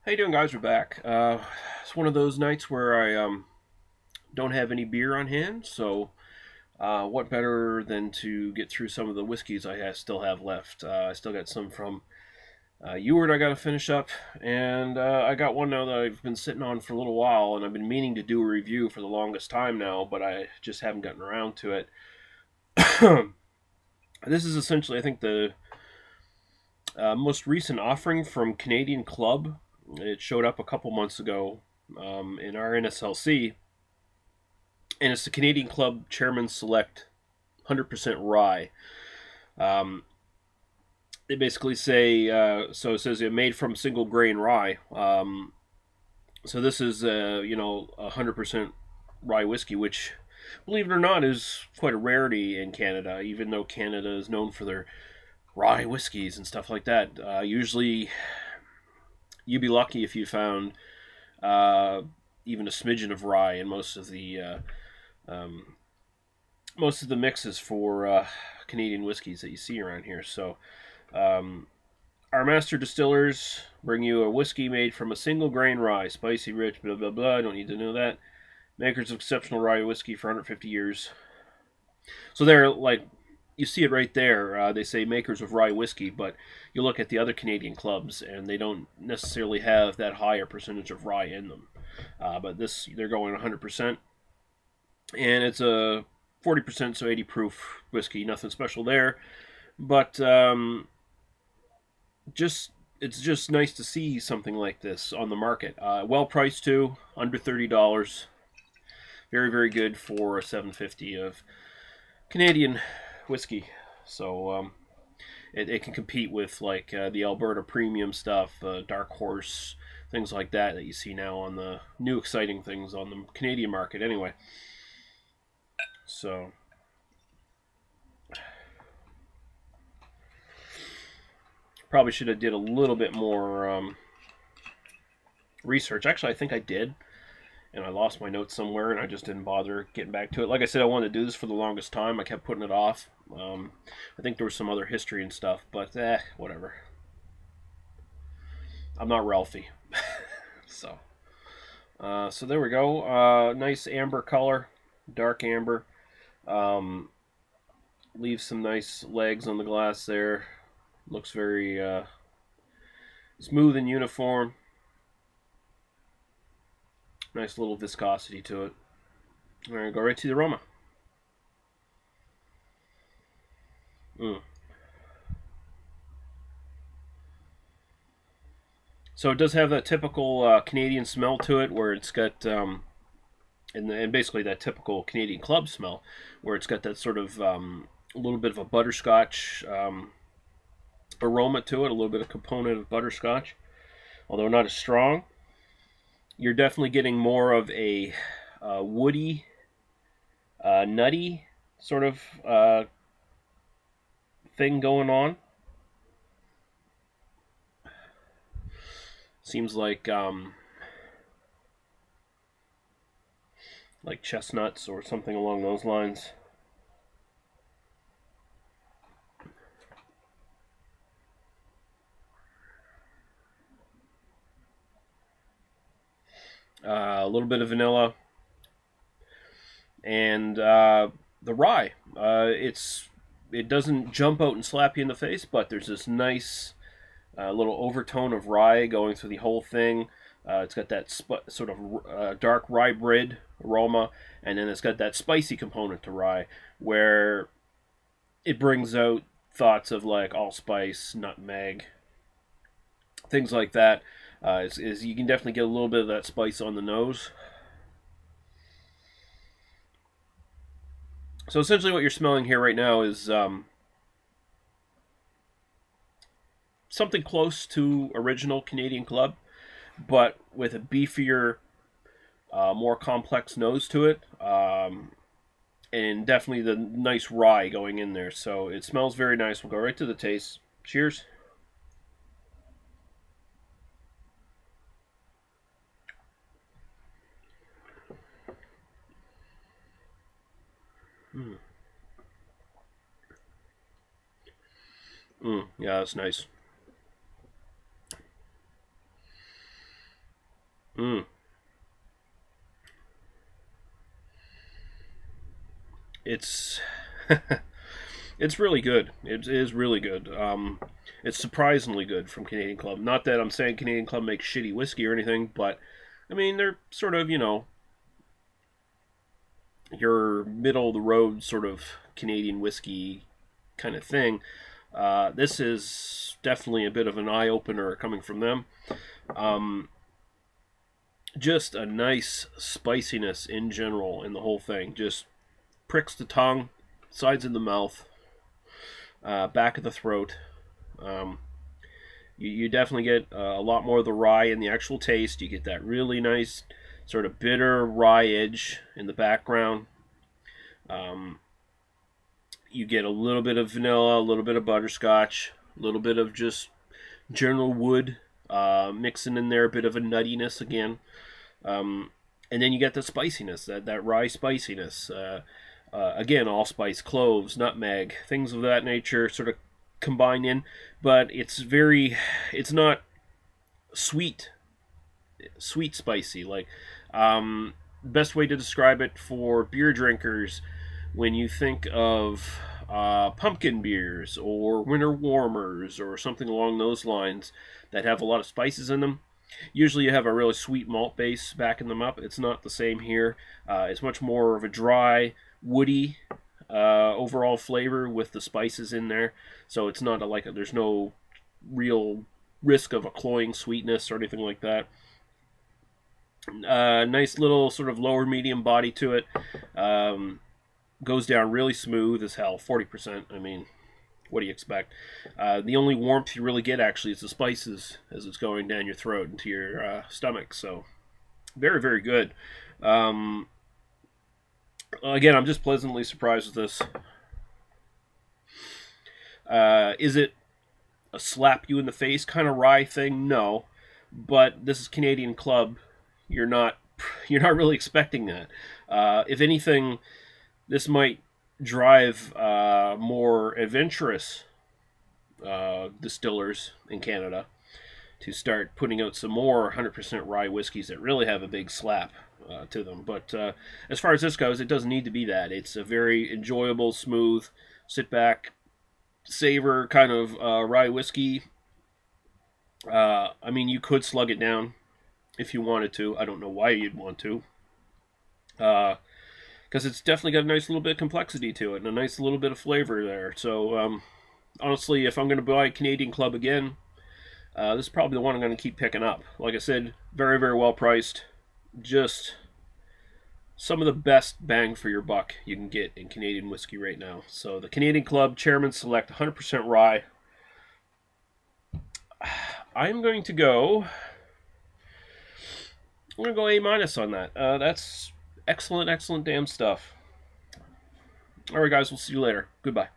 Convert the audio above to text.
How you doing, guys? We're back. It's one of those nights where I don't have any beer on hand, so what better than to get through some of the whiskeys still have left. I still got some from Ewart I got to finish up, and I got one now that I've been sitting on for a little while, and I've been meaning to do a review for the longest time now, but I just haven't gotten around to it. This is essentially, I think, the most recent offering from Canadian Club. It showed up a couple months ago in our NSLC, and it's the Canadian Club Chairman Select 100% Rye. Um, they basically say, so it says it made from single grain rye. So this is, 100% rye whiskey, which, believe it or not, is quite a rarity in Canada, even though Canada is known for their rye whiskeys and stuff like that. Usually, you'd be lucky if you found uh, even a smidgen of rye in um, most of the mixes for Canadian whiskeys that you see around here. So, um, our master distillers bring you a whiskey made from a single grain rye, spicy, rich, blah blah blah. I don't need to know that. Makers of exceptional rye whiskey for 150 years. So they're like, you see it right there. They say makers of rye whiskey, but you look at the other Canadian clubs, and they don't necessarily have that higher percentage of rye in them. But this, they're going 100%, and it's a 40%, so 80 proof whiskey. Nothing special there, but just it's just nice to see something like this on the market. Well priced too, under $30. Very very good for 750 of Canadian whiskey. So it can compete with like the Alberta premium stuff, Dark Horse, things like that you see now on the new exciting things on the Canadian market. Anyway, so probably should have did a little bit more research. Actually, I think I did, and I lost my notes somewhere, and I just didn't bother getting back to it. Like I said, I wanted to do this for the longest time. I kept putting it off. I think there was some other history and stuff, but whatever. I'm not Ralphie. So, so there we go. Nice amber color, dark amber. Um, Leaves some nice legs on the glass there. Looks very smooth and uniform. Nice little viscosity to it. All right, go right to the aroma. Mm. So it does have that typical Canadian smell to it, where it's got and basically that typical Canadian club smell, where it's got that sort of a little bit of a butterscotch aroma to it, a little bit of component of butterscotch, although not as strong. You're definitely getting more of a woody, nutty sort of thing going on. Seems like chestnuts or something along those lines. A little bit of vanilla, and the rye. It doesn't jump out and slap you in the face, but there's this nice little overtone of rye going through the whole thing. It's got that sort of dark rye bread aroma, and then it's got that spicy component to rye, where it brings out thoughts of like allspice, nutmeg, things like that. Is you can definitely get a little bit of that spice on the nose. So essentially, what you're smelling here right now is something close to original Canadian Club, but with a beefier, more complex nose to it, and definitely the nice rye going in there. So it smells very nice. We'll go right to the taste. Cheers. Mm. Yeah, that's nice. Mm. It's it's really good. It is really good. It's surprisingly good from Canadian Club. Not that I'm saying Canadian Club makes shitty whiskey or anything, but I mean they're sort of, you know, your middle of the road sort of Canadian whiskey kind of thing. This is definitely a bit of an eye opener coming from them. Um, just a nice spiciness in general in the whole thing. Just pricks the tongue, sides of the mouth, back of the throat. Um, you definitely get a lot more of the rye in the actual taste. You get that really nice sort of bitter rye edge in the background. Um, you get a little bit of vanilla, a little bit of butterscotch, a little bit of just general wood, mixing in there a bit of a nuttiness again. Um, and then you get the spiciness, that rye spiciness. Again, allspice, cloves, nutmeg, things of that nature sort of combine in, but it's not sweet, spicy. Like, best way to describe it for beer drinkers, when you think of pumpkin beers or winter warmers or something along those lines that have a lot of spices in them, usually you have a really sweet malt base backing them up. It's not the same here. It's much more of a dry, woody overall flavor with the spices in there. So it's not there's no real risk of a cloying sweetness or anything like that. Nice little sort of lower medium body to it. Goes down really smooth as hell. 40%. I mean, what do you expect? The only warmth you really get actually is the spices as it's going down your throat into your stomach. So very, very good. Again, I'm just pleasantly surprised with this. Is it a slap you in the face kind of rye thing? No, but this is Canadian Club. You're not really expecting that. If anything, this might drive more adventurous distillers in Canada to start putting out some more 100% rye whiskeys that really have a big slap to them. But as far as this goes, it doesn't need to be that. It's a very enjoyable, smooth, sit back, savor kind of rye whiskey. I mean, you could slug it down if you wanted to. I don't know why you'd want to. Because it's definitely got a nice little bit of complexity to it and a nice little bit of flavor there. So, honestly, if I'm going to buy Canadian Club again, this is probably the one I'm going to keep picking up. Like I said, very, very well priced. Just some of the best bang for your buck you can get in Canadian whiskey right now. So the Canadian Club Chairman Select 100% rye. I'm going to go A- on that. That's excellent, excellent damn stuff. Alright guys, we'll see you later. Goodbye.